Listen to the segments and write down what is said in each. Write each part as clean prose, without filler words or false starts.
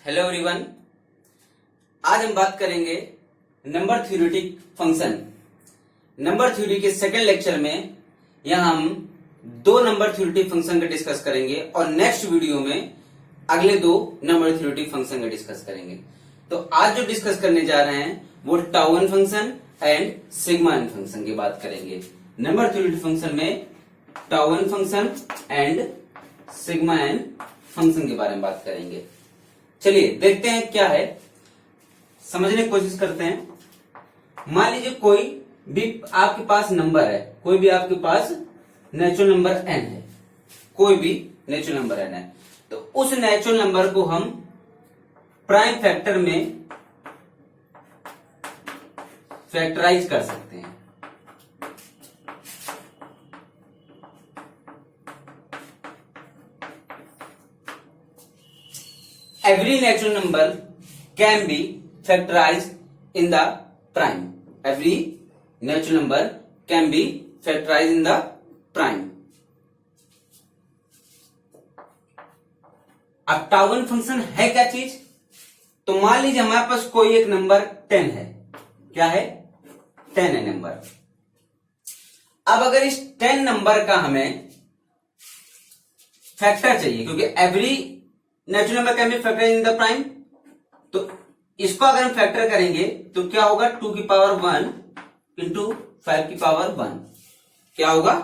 Hello everyone. आज हम बात करेंगे number theoretic function. Number theory के सेकंड लेक्चर में यहां हम दो नंबर थ्योरेटिक फंक्शन का डिस्कस करेंगे और नेक्स्ट वीडियो में अगले दो नंबर थ्योरेटिक फंक्शन का डिस्कस करेंगे। तो आज जो डिस्कस करने जा रहे हैं वो tau N function and sigma N function की बात करेंगे। नंबर थ्योरेटिक फंक्शन में tau N function and sigma N function के बारे में बात करेंगे। चलिए देखते हैं क्या है, समझने की कोशिश करते हैं। मान लीजिए कोई भी आपके पास नंबर है, कोई भी आपके पास नेचुरल नंबर n है, कोई भी नेचुरल नंबर n है, तो उस नेचुरल नंबर को हम प्राइम फैक्टर में फैक्टराइज कर सकते हैं। Every natural number can be factorized in the prime. Every natural number can be factorized in the prime. अब टाउ फंक्शन है क्या चीज? तो मान लीजिए हमारे पास कोई एक नंबर 10 है। क्या है? 10 है नंबर। अब अगर इस 10 नंबर का हमें फैक्टर चाहिए, क्योंकि every natural number can be factorised in the prime, तो इसको अगर हम फैक्टर करेंगे तो क्या होगा? 2 की पावर 1 इंटू 5 की पावर 1। क्या होगा?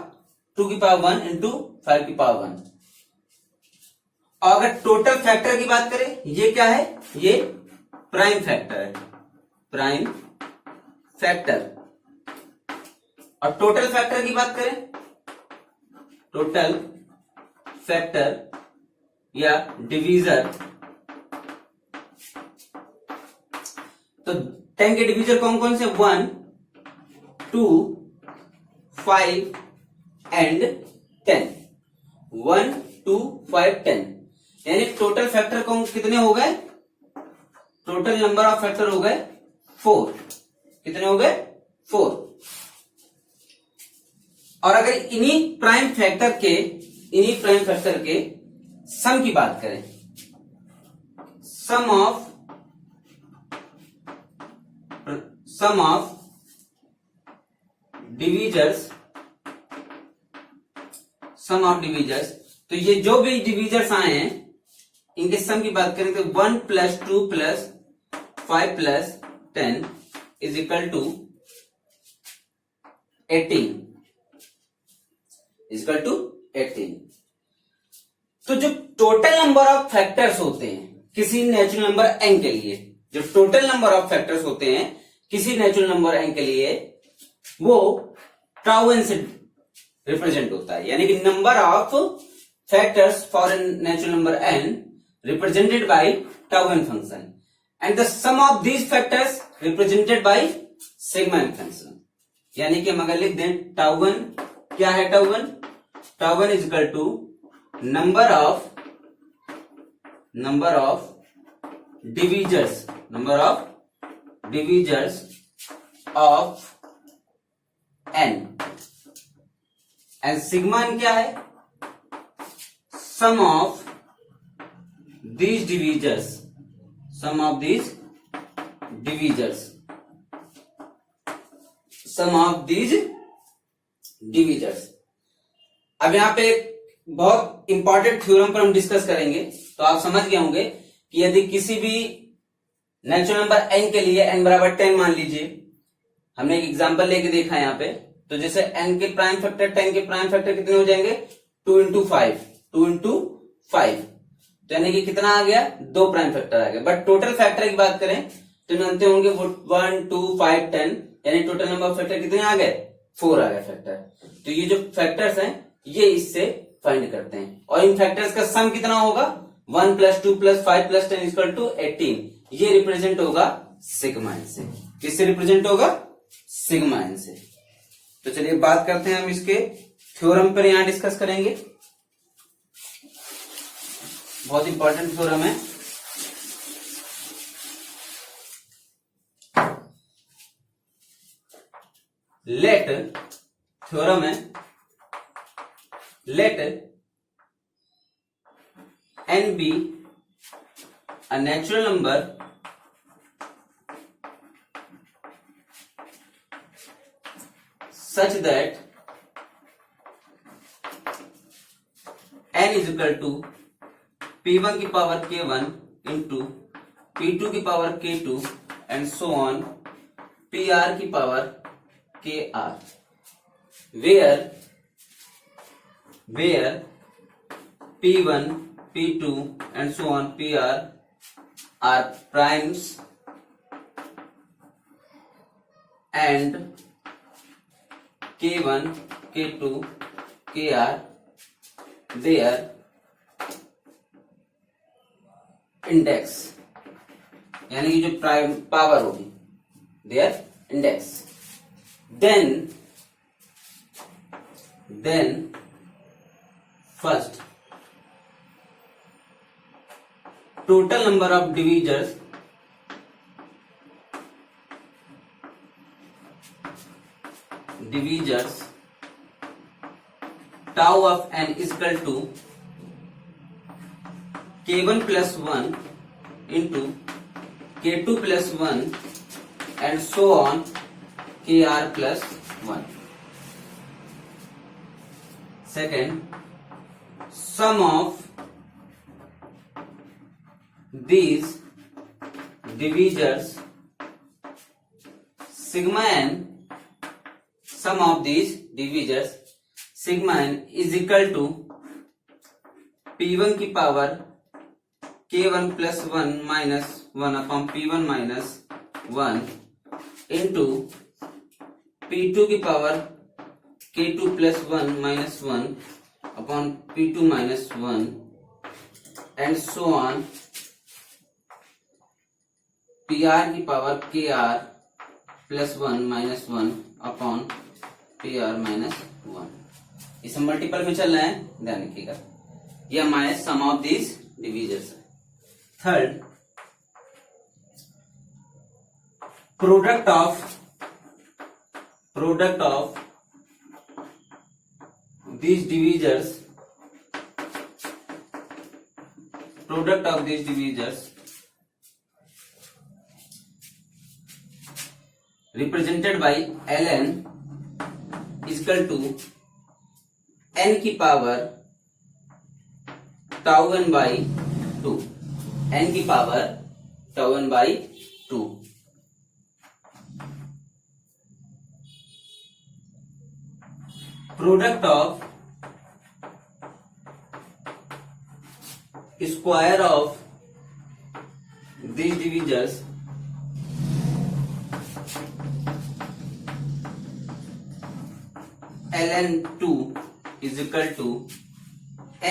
2 की पावर 1 इंटू 5 की पावर 1। और अगर टोटल फैक्टर की बात करें, ये क्या है? ये प्राइम फैक्टर है, प्राइम फैक्टर। और टोटल फैक्टर की बात करें, टोटल फैक्टर या डिवीजर, तो 10 के डिवीजर कौन कौन से? 1, 2, 5 एंड 10। 1, 2, 5, 10, यानी टोटल फैक्टर कौन कितने हो गए? टोटल नंबर ऑफ फैक्टर हो गए 4। कितने हो गए? 4। और अगर इन्हीं प्राइम फैक्टर के सम की बात करें, सम ऑफ डिवीजर्स, तो ये जो भी डिवीजर्स आए हैं इनके सम की बात करें तो 1 + 2 + 5 + 10 is equal to 18, equal to 18। तो जो टोटल नंबर ऑफ फैक्टर्स होते हैं किसी नेचुरल नंबर n के लिए, जो टोटल नंबर ऑफ फैक्टर्स होते हैं किसी नेचुरल नंबर n के लिए, वो टाउ n से रिप्रेजेंट होता है। यानी कि number of factors for N natural number n represented by tau n function and the sum of these factors represented by sigma n function. यानी कि हम अगर लिख दें टाउ n, क्या है tau n? Tau n is equal to number of divisors of n, and sigma n क्या है? sum of these divisors, sum of these divisors। अब यहां पे बहुत इंपॉर्टेंट थ्योरम पर हम डिस्कस करेंगे, तो आप समझ गए होंगे कि यदि किसी भी नेचुरल नंबर n के लिए n बराबर 10 मान लीजिए, हमने एक एग्जांपल लेके देखा है यहाँ पे, तो जैसे n के प्राइम फैक्टर 10 के प्राइम फैक्टर कितने हो जाएंगे? 2 इंटू 5, तो यानी कि कितना आ गया? 2 प्राइम फैक्टर आ गया। बट टोटल फैक्टर की बात करें तो जानते होंगे वो 1, 2, 5, 10, यानी टोटल नंबर ऑफ फैक्टर कितने आ गए? 4 आ गए फैक्टर। तो ये जो फैक्टर्स हैं ये इससे फाइंड करते हैं, और इन फैक्टर्स का सम कितना होगा? 1 + 2 + 5 + 10 इक्वल टू 18। ये रिप्रेजेंट होगा सिग्मा n से। किससे रिप्रेजेंट होगा? सिग्मा n से। तो चलिए बात करते हैं, हम इसके थ्योरम पर यहां डिस्कस करेंगे। बहुत इंपॉर्टेंट थ्योरम है। लेट थ्योरम है, let n be a natural number such that n is equal to p1 की पावर k1 into p2 की power k2 and so on pr की power kr, where p1 p2 and so on pr are primes and k1 k2 kr their index, यानी कि जो prime power होगी their index, then first total number of divisors tau of n is equal to k1 plus 1 into k2 plus 1 and so on kr plus 1. Second, sum of these divisors sigma n, sum of these divisors sigma n is equal to p1 की power k1 plus 1 minus 1 upon p1 minus 1 into p2 की power k2 plus 1 minus 1 upon p2 minus 1 and so on pr की power kr plus 1 minus 1 upon pr minus 1. इसे multiple में चल रहा है, ध्यान रखिएगा. ये हमारे sum of these divisors. Third, product of these divisors represented by ln is equal to n की power tau n by 2, n की power tau n by 2. Product of square of these divisors ln2 is equal to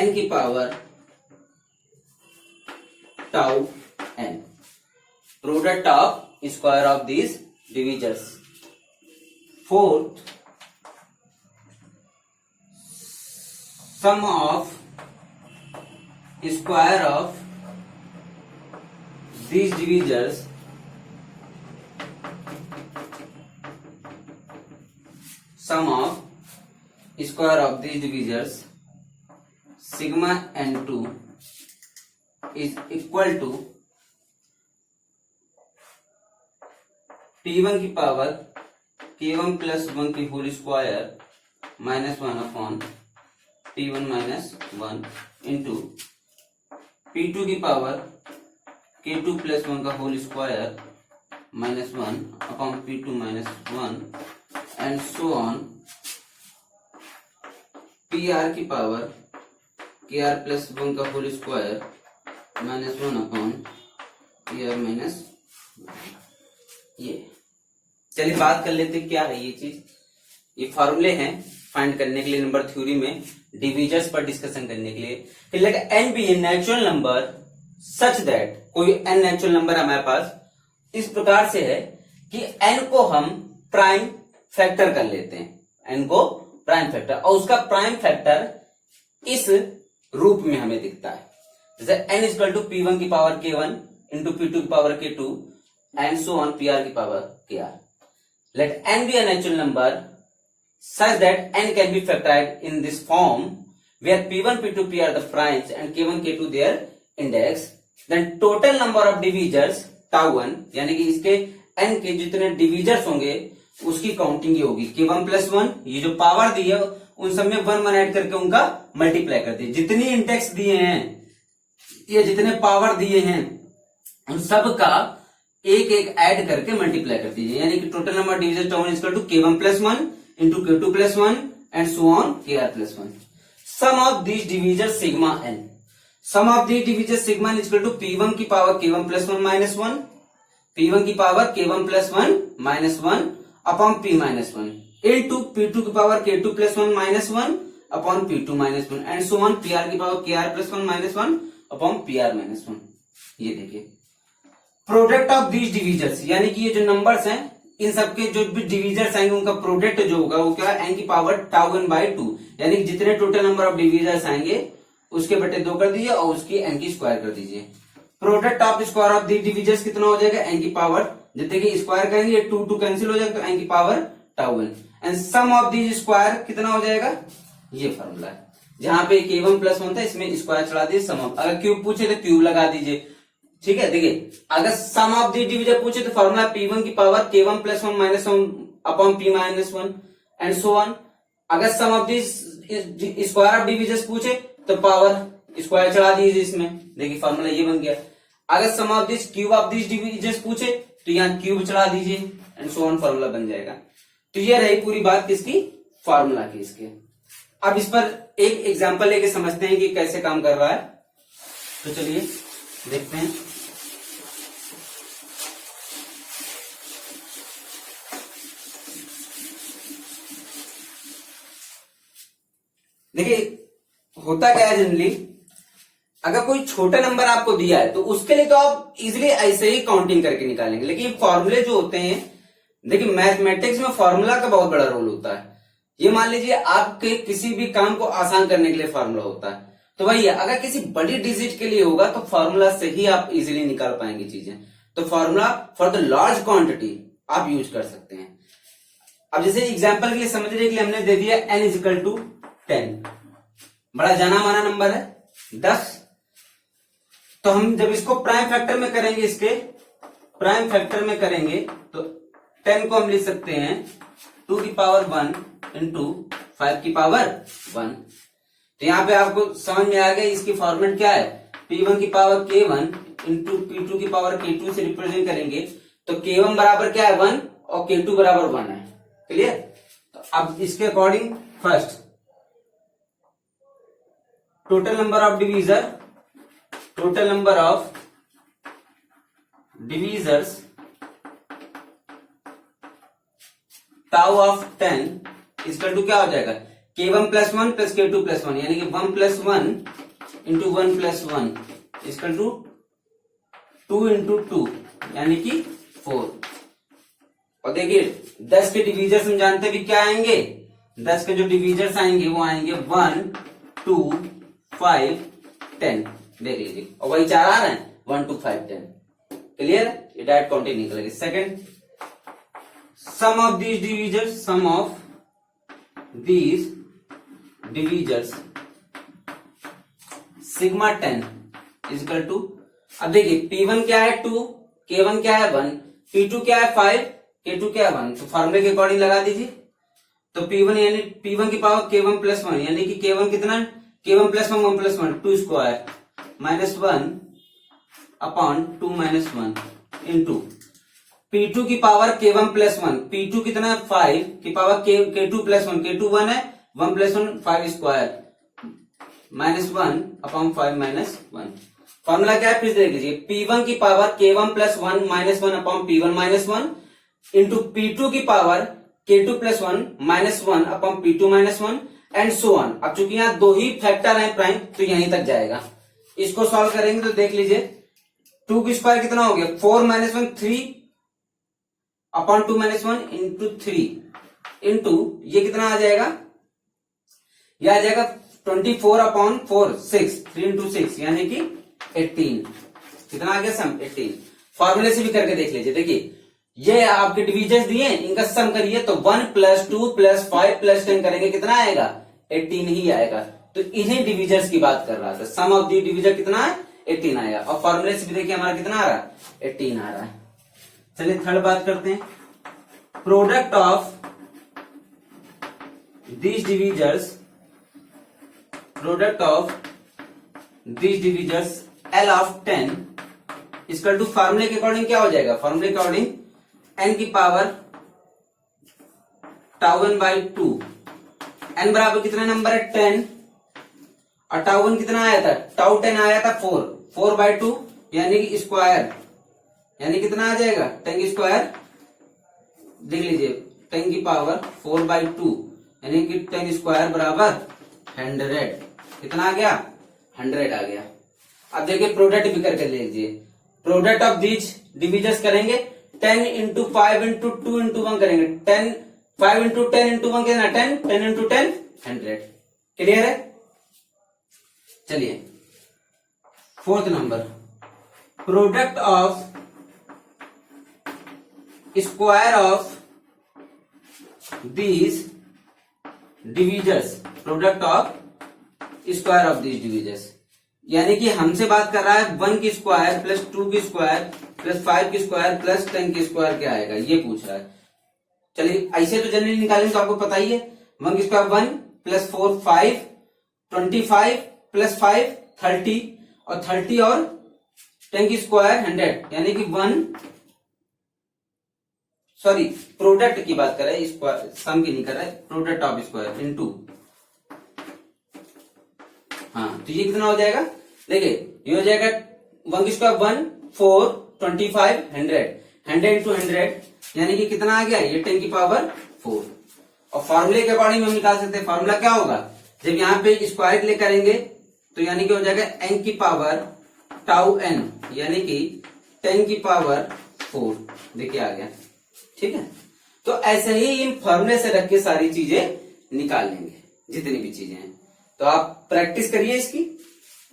n की power tau n. Product of square of these divisors. Fourth, sum of square of these divisors sigma n2 is equal to p1 की power k1 plus 1 की whole square minus 1 upon p1 minus 1 into p2 की power k2 plus 1 का whole square minus 1 upon p2 minus 1 and so on pr की power kr plus 1 का whole square minus 1 upon pr minus 1. ये चलिए बात कर लेते क्या है ये चीज. ये फॉर्मूले हैं फाइंड करने के लिए नंबर थ्योरी में डिविजर्स पर डिस्कशन करने के लिए. Let n be a natural number such that, कोई n नेचुरल नंबर हमारे पास इस प्रकार से है कि n को हम प्राइम फैक्टर कर लेते हैं, n को प्राइम फैक्टर, और उसका प्राइम फैक्टर इस रूप में हमें दिखता है. जैसे n is equal to p1 की पावर k1 इंटू p2 की power k2 and so on pr की power kr. Let n be a natural number such that n can be factorized in this form where p1 p2 p are the primes and k1 k2 their index, then total number of divisors τ1, यानी कि इसके n के जितने divisors होंगे उसकी counting ये होगी k1 plus 1, ये जो पावर दी है उन सब में 1 1 ऐड करके उनका मल्टीप्लाई कर दिए। जितनी इंडेक्स दिए हैं ये जितने पावर दिए हैं उन सब का एक एक ऐड करके मल्टीप्लाई कर दीजिए, यानी कि total number division τ1 equal to k1 plus 1 into k2 plus 1 and so on kr plus 1। Sum of these divisor sigma n, sum of these divisor sigma n equal to p1 की power k1 plus 1 minus 1, p1 की power k1 plus 1 minus 1 upon p minus 1 into p2 की power k2 plus 1 minus 1 upon p2 minus 1 and so on pr की power kr plus 1 minus 1 upon pr minus 1। ये देखिए product of these divisors, यानी कि ये जो numbers हैं इन सबके जो भी डिविजर्स आएंगे उनका प्रोडक्ट जो होगा वो क्या है n की पावर τ1 बाई 2, यानी कि जितने टोटल नंबर ऑफ डिविजर्स आएंगे उसके बटे 2 कर दीजिए और उसकी n की स्क्वायर कर दीजिए। Product of square of the divisors कितना हो जाएगा n की पावर, जितने की स्क्वायर करेंगे 2 2 कैंसिल हो जाएगा तो n की power τ1 and sum of the square कितना हो जाएगा, ये फॉर्मूला है। जहां पे k1 प्लस 1 था इसमें स्क्वायर चढ़ा दीजिए सम ऑफ, अगर क्यूब पूछे तो क्यूब लगा दीजिए, ठीक है। देखिए अगर सम ऑफ दी डिविजर पूछे तो फॉर्मूला p1 की power k1 plus 1 minus 1 upon p minus 1 and so on. अगर sum of the square of divisors पूछे तो पावर स्क्वायर चढ़ा दीजिए इसमें, देखिए फॉर्मूला ये बन गया। अगर sum of this cube of this divisors पूछे तो यहाँ क्यूब चढ़ा दीजिए एंड सो ऑन, फॉर्मूला बन जाएगा। तो ये रही पूरी बात किसकी, फॉर्मूला की इसके। अब इस पर एक एग्जांपल लेके समझते हैं कि कैसे काम कर रहा है, तो चलिए देखते हैं। देखिए होता क्या है जनरली, अगर कोई छोटा नंबर आपको दिया है तो उसके लिए तो आप इजीली ऐसे ही काउंटिंग करके निकालेंगे, लेकिन फॉर्मूले जो होते हैं, देखिए मैथमेटिक्स में फॉर्मूला का बहुत बड़ा रोल होता है। ये मान लीजिए आपके किसी भी काम को आसान करने के लिए फॉर्मूला होता है, तो वही अगर किसी बड़ी डिजिट के लिए होगा तो फॉर्मूला से ही आप इजीली निकाल पाएंगे चीजें। तो formula for the large quantity आप यूज कर सकते हैं। अब जैसे एग्जांपल के लिए समझने के लिए हमने दे दिया n इजिकल टू 10, बड़ा जाना माना नंबर है 10, तो हम जब इसको प्राइम फैक्टर में करेंगे, इसके प्राइम फैक्टर में करेंगे तो 10 को हम लिख सकते हैं 2 की पावर 1 इंटू 5 की पावर 1। तो यहाँ पे आपको समझ में आ गया इसकी फॉर्मेट क्या है, p1 की पावर k1 इंटू p2 की पावर k2 से रिप्रेजेंट करेंगे तो k1 बराबर क्या है 1 और k2 बराबर 1 है, क्लियर। तो अब इसके according first total number of divisor, total number of divisors tau of 10 इसका टू क्या हो जाएगा k1 plus 1 plus k2 plus 1, यानी कि 1 प्लस 1 इंटू 1 प्लस 1 इसका टू 2 इंटू 2 यानी कि 4। और देखिए 10 के डिवीजर्स हम जानते भी क्या आएंगे, 10 के जो डिवीजर्स आएंगे वो आएंगे 1 2 5 10, देख लीजिए, और वही 4 आ रहे हैं 1 2 5 10, क्लियर। ये डायरेक्ट काउंटिंग निकलेगी। Second sum of these divisors, sum of these divisors sigma 10 equal to, अब देखिए p1 क्या है 2, k1 क्या है 1, p2 क्या है 5, k2 क्या है 1, तो फॉर्मूले के अकॉर्डिंग लगा दीजिए। तो p1 यानी p1 की पावर k1 प्लस 1, यानी कि k1 कितना, k1 plus 1 1 plus 1 2 square minus 1 upon 2 minus 1 into p2 की पावर k1 प्लस 1, p2 कितना है 5 की पावर k2 प्लस 1, k2 1 है 1 plus 1 5 square minus 1 upon 5 minus 1। Formula क्या है फिर देख लीजिए, p1 की power k1 plus 1 minus 1 upon p1 minus 1 into p2 की power k2 plus 1 minus 1 upon p2 minus 1 and so on. अब चूंकि यहाँ दो ही फैक्टर है प्राइम तो यहीं तक जाएगा। इसको सॉल्व करेंगे तो देख लीजिए 2 की स्क्वायर कितना हो गया 4 minus 1 3 upon 2 minus 1 into 3 into ये कितना आ जाएगा, यह आ जाएगा 24 अपॉन 4 6 3 इंटू 6 यानी कि 18, कितना आ गया सम 18। फॉर्मूले से भी करके देख लीजिए, देखिए ये आपके डिविजर्स दिए इनका सम करिए तो 1 प्लस 2 प्लस 5 प्लस 10 करेंगे कितना आएगा 18 ही आएगा। तो इन्हीं डिविजर्स की बात कर रहा था, सम ऑफ दी डिविजर कितना है 18 आएगा। और फॉर्मूले से भी देखिए हमारा कितना आ रहा है, 18 आ रहा है। चलिए थर्ड बात करते हैं, product of these divisors, product of these divisors L of 10 equal to फार्मूले के अकॉर्डिंग क्या हो जाएगा, फार्मूले के अकॉर्डिंग n की power tau n by 2, n बराबर कितना नंबर है 10, और टाउ n कितना आया था, टाउ 10 आया था 4 बाई 2 यानी कि स्क्वायर, यानी कितना आ जाएगा 10 की स्क्वायर, देख लीजिए 10 की पावर 4 बाई 2 यानी कि 10 स्क्वायर बराबर 100, कितना आ गया 100 आ गया। अब देखिए प्रोडक्ट भी करके ले लीजिए, प्रोडक्ट ऑफ दीज डिविजर्स करेंगे 10 इंटू 5 इंटू 2 इंटू 1 करेंगे, 10 5 इंटू 10 इंटू 1 कितना 10, 10 इंटू 10 100, क्लियर है। चलिए fourth number, product of square of these divisors, product of square of these divisors, यानी कि हमसे बात कर रहा है 1 की स्क्वायर प्लस 2 की स्क्वायर प्लस 5 की स्क्वायर प्लस 10 की स्क्वायर क्या आएगा, ये पूछ रहा है। चलिए ऐसे तो जनरली निकालेंगे तो आपको पता ही है, 1 की स्क्वायर 1 प्लस 4 5, 25 प्लस 5 30, और 30 और 10 की स्क्वायर 100, यानी कि 1 सॉरी प्रोडक्ट की बात कर रहे हैं, स्क्वायर सम की नहीं कर रहा है, प्रोडक्ट ऑफ स्क्वायर इनटू, हाँ तो ये कितना हो जाएगा, देखिए ये हो जाएगा 1 की स्क्वायर 1 4 25 100, 100 इंटू 100 यानी कि कितना आ गया, ये 10 की पावर 4। और फॉर्मूले के अकॉर्डिंग हम निकाल सकते हैं, फॉर्मूला क्या होगा, जब यहाँ पे स्क्वायर के लिए करेंगे तो यानी कि हो जाएगा n की पावर टाउ n यानी कि 10 की पावर 4, देखिए आ गया, ठीक है। तो ऐसे ही इन फॉर्मूले से रख के सारी चीजें निकाल लेंगे, जितनी भी चीजें हैं। तो आप प्रैक्टिस करिए इसकी,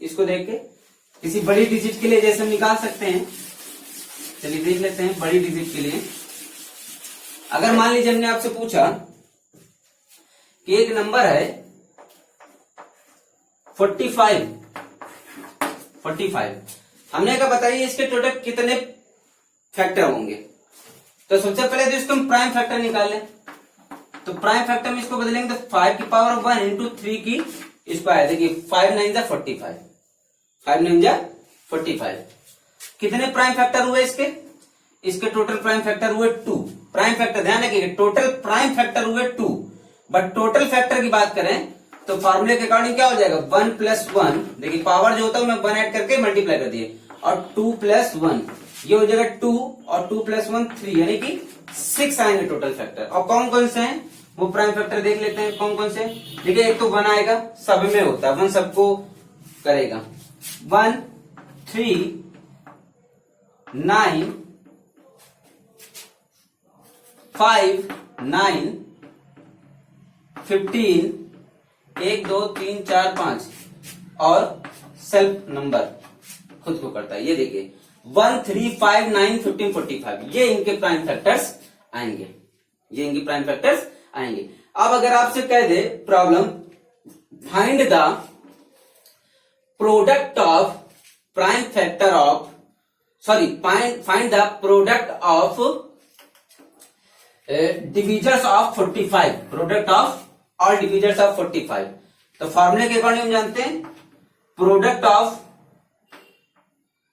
इसको देख के किसी बड़ी डिजिट के लिए जैसे हम निकाल सकते हैं। चलिए देख लेते हैं बड़ी डिजिट के लिए। अगर मान लीजिए हमने आपसे पूछा कि एक नंबर है 45, हमने कहा बताइए इसके टोटल कितने फैक्टर होंगे। तो सबसे पहले तो इसको हम प्राइम फैक्टर निकाल लें, तो प्राइम फैक्टर में इसको बदलेंगे तो 5 की पावर 1 इंटू 3 की स्क्वायर, देखिए 5 9 जा 45, 5 9 जा 45। कितने प्राइम फैक्टर हुए इसके, इसके टोटल प्राइम फैक्टर हुए 2। प्राइम फैक्टर ध्यान रखिए, टोटल प्राइम फैक्टर हुए 2, बट टोटल फैक्टर की बात करें तो फॉर्मूले के अकॉर्डिंग क्या हो जाएगा 1 प्लस 1, देखिए पावर जो होता है मैं 1 ऐड करके मल्टीप्लाई कर दिए, और 2 प्लस 1 ये हो जाएगा 2, और 2 प्लस 1 3 यानी कि 6 आएंगे टोटल फैक्टर। और कौन कौन से हैं वो प्राइम फैक्टर देख लेते हैं कौन कौन से। देखिए एक तो 1 आएगा, सब में होता है 1, सबको करेगा 1 3 9 5 9 15 1 2 3 4 5, और सेल्फ नंबर खुद को करता है। ये देखिए 1 3 5 9 15 45 ये इनके प्राइम फैक्टर्स आएंगे, ये इनके प्राइम फैक्टर्स आएंगे। अब अगर आपसे कह दे problem find the product of prime factor of find the product of divisors of 45, product of all divisors of 45। तो फॉर्मूले के अकॉर्डिंग हम जानते हैं product of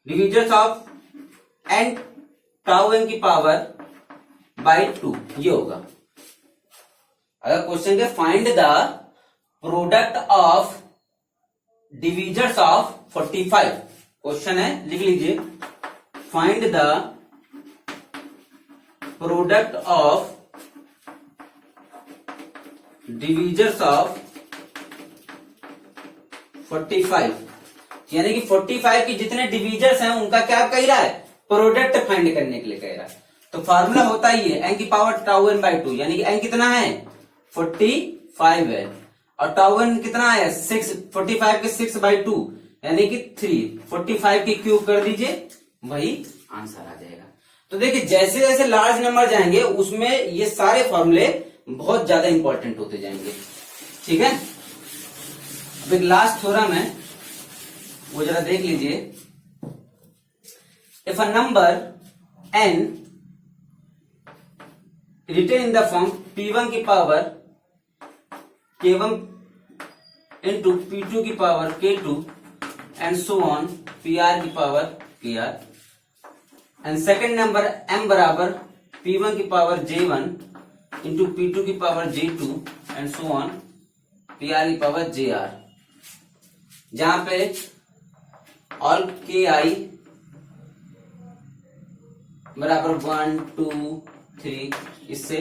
divisors of n tau n की पावर बाई 2 ये होगा। अगर क्वेश्चन के find the product of divisors of 45, question है लिख लीजिए find the product of divisors of 45, यानी कि 45 की जितने डिविजर्स हैं उनका क्या कह रहा है, प्रोडक्ट फाइंड करने के लिए कह रहा है। तो फार्मूला होता ही है n की पावर टाउ n बाई 2, यानी कि n कितना है 45 है, और टाउ n कितना है 6, 45 के 6 बाई 2 यानी कि 3, 45 की क्यूब कर दीजिए वही आंसर आ जाएगा। तो देखिए जैसे जैसे लार्ज नंबर जाएंगे उसमें ये सारे फॉर्मूले बहुत ज्यादा इंपॉर्टेंट होते जाएंगे, ठीक है। अब एक लास्ट थ्योरम है वो जरा देख लीजिए, if a number n written in the form p1 की पावर k1 into p2 की power k2 and so on pr की power pr and second number m बराबर p1 की पावर j1 into p2 की power j2 and so on pr की power jr, जहां पे all ki बराबर 1 2 3 इससे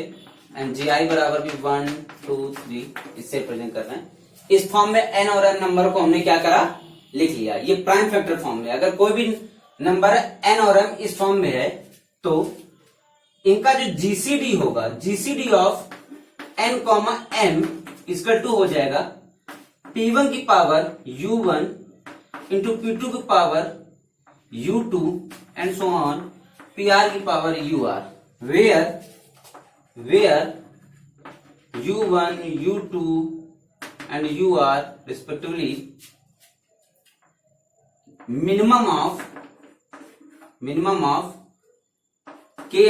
एंड ji बराबर भी 1 2 3 इससे प्रेजेंट कर रहे हैं। इस फॉर्म में n और m नंबर को हमने क्या करा, लिख लिया। ये प्राइम फैक्टर फॉर्म में अगर कोई भी नंबर n और m इस फॉर्म में है तो इनका जो जीसीडी होगा, GCD of n comma m equal to हो जाएगा p1 की पावर u1 इंटू p2 की power u2 and so on pr की power ur, where u1 u2 and ur respectively minimum of ki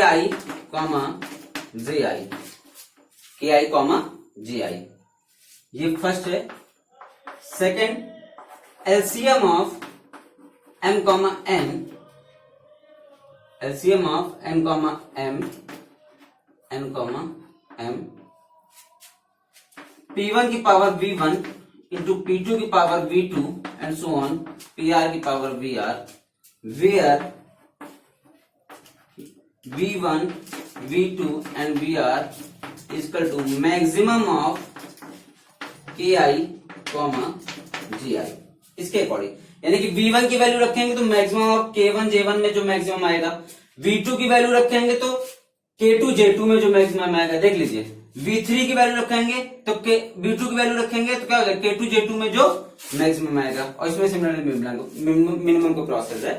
comma ji, ki comma ji, ये first है। Second LCM of m comma n, LCM of n comma m p1 की power v1 into p2 की power v2 and so on pr की power vr, where v1 v2 and vr equal to maximum of ki comma gi। इसके according यानी कि v1 की value रखेंगे तो maximum of k1 j1 में जो मैक्सिमम आएगा, v2 की वैल्यू रखेंगे तो k2 j2 में जो मैक्सिमम आएगा। देख लीजिए v3 की वैल्यू रखेंगे तो v2 की वैल्यू रखेंगे तो क्या होगा, k2 j2 में जो मैक्सिमम आएगा, और इसमें सिमिलरली मिनिमम को प्रोसेस है।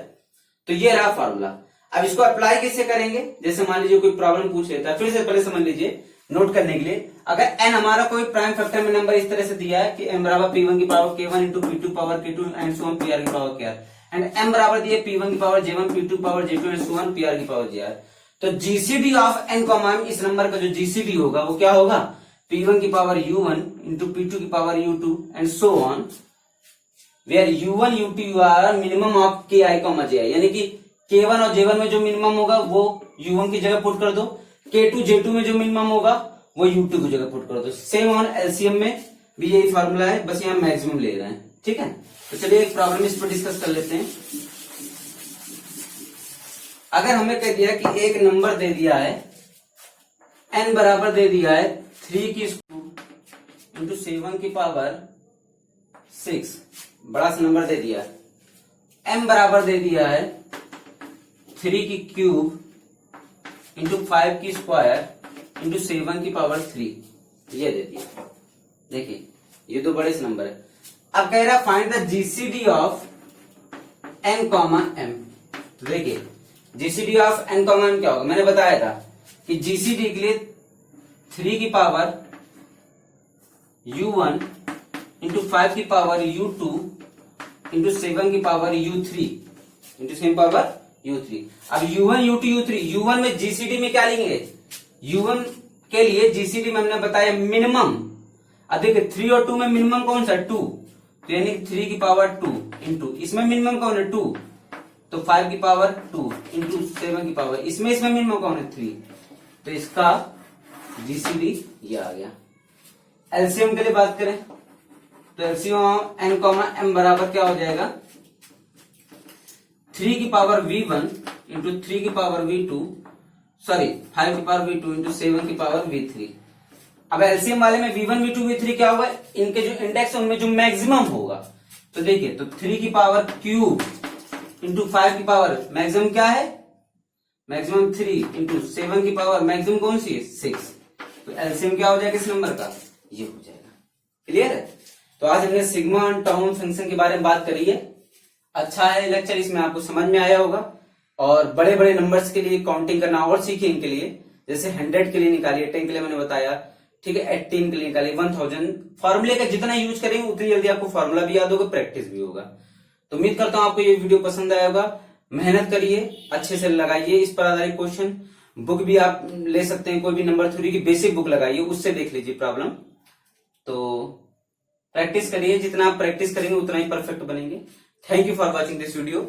तो ये रहा फॉर्मूला। अब इसको अप्लाई कैसे करेंगे, जैसे मान लीजिए कोई प्रॉब्लम पूछ लेता है, फिर से पहले समझ लीजिए नोट करने के लिए। अगर n हमारा कोई प्राइम फैक्टर में नंबर इस तरह से दिया है कि m बराबर p1 की power k1 into p2 power k2 and so on pr की पावर kr, एंड m बराबर दिए p1 की पावर j1 p2 की power j2 and so on pr की पावर jr, तो GCD of n comma m, इस number का जो जीसीडी होगा वो क्या होगा, p1 की पावर u1 इंटू p2 की power u2 and so on, where u1 u2 ur minimum of ki comma ji, यानी कि k1 और j1 में जो मिनिमम होगा वो u1 की जगह पुट कर दो, k2 j2 में जो मिनिमम होगा वो u2 की जगह पुट कर दो। सेम ऑन एलसीएम में भी यही फार्मूला है, बस यहाँ मैक्सिमम ले रहे हैं। ठीक है, तो चलिए एक प्रॉब्लम इस पर डिस्कस कर लेते हैं। अगर हमें कह दिया कि एक नंबर दे दिया है n बराबर दे दिया है 3 की स्क्वायर इंटू 7 की पावर 6, बड़ा सा नंबर दे दिया है। m बराबर दे दिया है 3 की क्यूब इंटू 5 की स्क्वायर इंटू 7 की पावर 3, ये दे दिया। देखिए ये तो बड़े से नंबर है। अब कह रहा find the GCD of n comma m। तो देखिए GCD of n comma m क्या होगा, मैंने बताया था कि जीसीडी के लिए 3 की पावर u1 इंटू 5 की पावर u2 इंटू 7 की power u3 into same power u3। अब u1 u2 u3, u1 में जीसीडी में क्या लेंगे, u1 के लिए जीसीडी में हमने बताया मिनिमम। अब देखिए 3 और 2 में मिनिमम कौन सा, 2, तो यानी 3 की पावर 2 इंटू इसमें मिनिमम कौन है 2, तो 5 की पावर 2 इंटू 7 की पावर इसमें मिनिमम कौन है 3, तो इसका जीसीडी ये आ गया। एलसीएम के लिए बात करें तो एलसीएम n कॉमा m बराबर क्या हो जाएगा, 3 की पावर v1 इंटू 3 की पावर v2 सॉरी 5 की पावर v2 इंटू 7 की पावर v3। अब एलसीएम वाले में v1 v2 v3 क्या होगा, इनके जो इंडेक्स है उनमें जो मैक्सिमम होगा। तो देखिए तो 3 की पावर क्यूब इंटू 5 की पावर मैक्सिमम क्या है, मैक्सिमम 3 इंटू 7 की पावर मैक्सिमम कौन सी है 6, तो एलसीएम क्या हो जाएगा इस नंबर का, ये हो जाएगा। क्लियर है। तो आज हमने सिग्मा और टाउ फंक्शन के बारे में बात करी है। अच्छा है लेक्चर, इसमें आपको समझ में आया होगा। और बड़े बड़े नंबर्स के लिए काउंटिंग करना और सीखिए इनके लिए, जैसे 100 के लिए निकालिए, 10 के लिए मैंने बताया, ठीक है, 18 के लिए निकालिए, 1000। फॉर्मूले का जितना यूज करेंगे उतनी जल्दी आपको फॉर्मूला भी याद होगा, प्रैक्टिस भी होगा। तो उम्मीद करता हूं आपको ये वीडियो पसंद आया होगा। मेहनत करिए, अच्छे से लगाइए इस पर आधारित क्वेश्चन। बुक भी आप ले सकते हैं, कोई भी नंबर थ्योरी की बेसिक बुक लगाइए, उससे देख लीजिए प्रॉब्लम। तो प्रैक्टिस करिए, जितना आप प्रैक्टिस करेंगे उतना ही परफेक्ट बनेंगे। Thank you for watching this video.